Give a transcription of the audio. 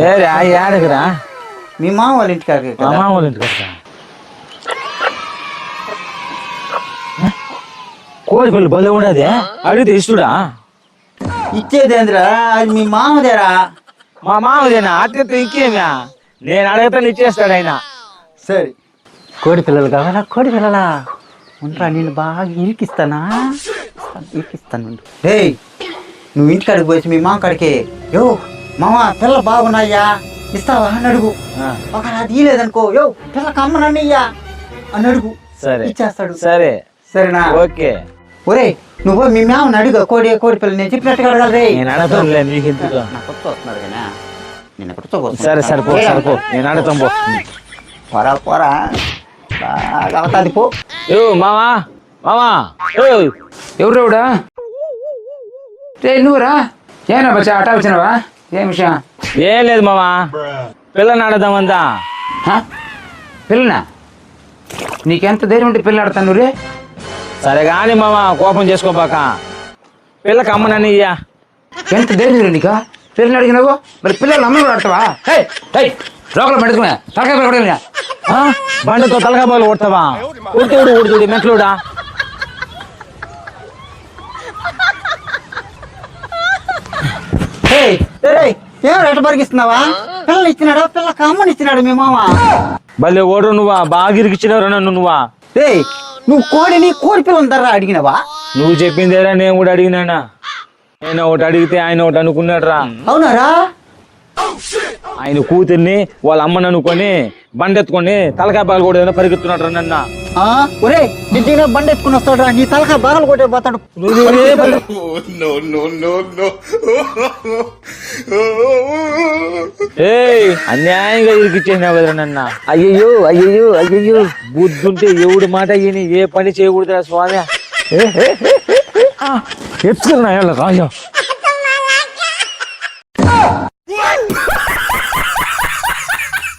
ఏడకరా మీ మామ వాళ్ళ ఇంటికాడికి కదా. మామ వాళ్ళ ఇంటికి కోడి పిల్లలు బలి ఉండదే అడిగితే ఇస్తుడా ఇచ్చేదేంద్రా అది మీ మామదేరా. మా మామదేనా అత్యంత ఇంకేమ్యా నేను అడగతాను ఇచ్చేస్తాడు ఆయన. సరే కోడి పిల్లలు కావాలా? కోడి పిల్లలా ఉంటా, నేను బాగా ఇరికిస్తానా, ఇరికిస్తాను. ఏయ్ నువ్వు ఇంటికాడికి పోయి మీ మామ కాడికి యో మామ పిల్ల బాగున్నాయ్యా ఇస్తావా అని అడుగు. ఒక అది ఇలేదనుకో యో పిల్ల కమ్మనయ్యా అని అడుగు. సరే ఇచ్చేస్తాడు. సరే సరేనా? ఓకే. ఒరే నువ్వు మీ మామని అడుగు కోడి పిల్ల నేను చెప్పినట్టుగా అడగలరే. నేను అడగతానులే నీకు ఎందుకు. నా కొత్త వస్తున్నారు కదా నేను ఎక్కడితో. సరే సరే పో సరే పో నేను అడుగుతాను పో. పోరా పోరా బాగా అవుతుంది పో. యో మామా మామా ఎవరు రావుడా? రే నువ్వురా ఏనా బచ్చా అటా వచ్చినావా? ఏం విషయం? ఏం లేదు మామా పిల్లని ఆడదామంతా. పిల్లనా? నీకెంత ధైర్యం ఉంటే పిల్ల ఆడతాను రే. సరే కానీ మామ కోపం చేసుకోబాక పిల్లకి అమ్మనని ఇయ్యా. ఎంత ధైర్యం నీకా? పిల్లని అడిగినావు మరి పిల్లలు అమ్మని కూడా ఆడతావా? రోకలు పడుకున్నా తలకాయ పడుకున్నా బండితో తలకాయ బాలు కొడతావా? ఉడుతుడు ఉడుతుడి మెట్లుడా. ఏం రేట బరిగిస్తున్నావా? పిల్లలు ఇచ్చినాడా? పిల్ల కమ్మని ఇచ్చినాడు మీ మామ. భలే ఓడు నువ్వా బాగా ఇరికిచ్చినవరా నన్ను నువ్వా. నువ్వు కోడి పిల్లని ధర అడిగినవా? నువ్వు చెప్పిందేరా నేను కూడా అడిగినానా. నేను ఒకటి అడిగితే ఆయన ఒకటి అనుకున్నాడు రా. అవునారా? ఆయన కూతుర్ని వాళ్ళ అమ్మని అనుకొని బండెత్తుకొని తలకాయ బాగా కూడా పరిగెత్తున్నాడు రా నన్న. ఒరే నిజంగా బండి ఎత్తుకుని వస్తాడు నీ తలకాయ బాగలు కొట్టే పోతాడు. అన్యాయంగా ఇరికిచ్చేసినావు కదరా నన్న. అయ్యయ్యో అయ్యయ్యో అయ్యయ్యో బుద్ధుంటే ఎవడు మాట అయ్యని ఏ పని చేయకూడదురా స్వామి. ఎత్తుకున్నా రాజా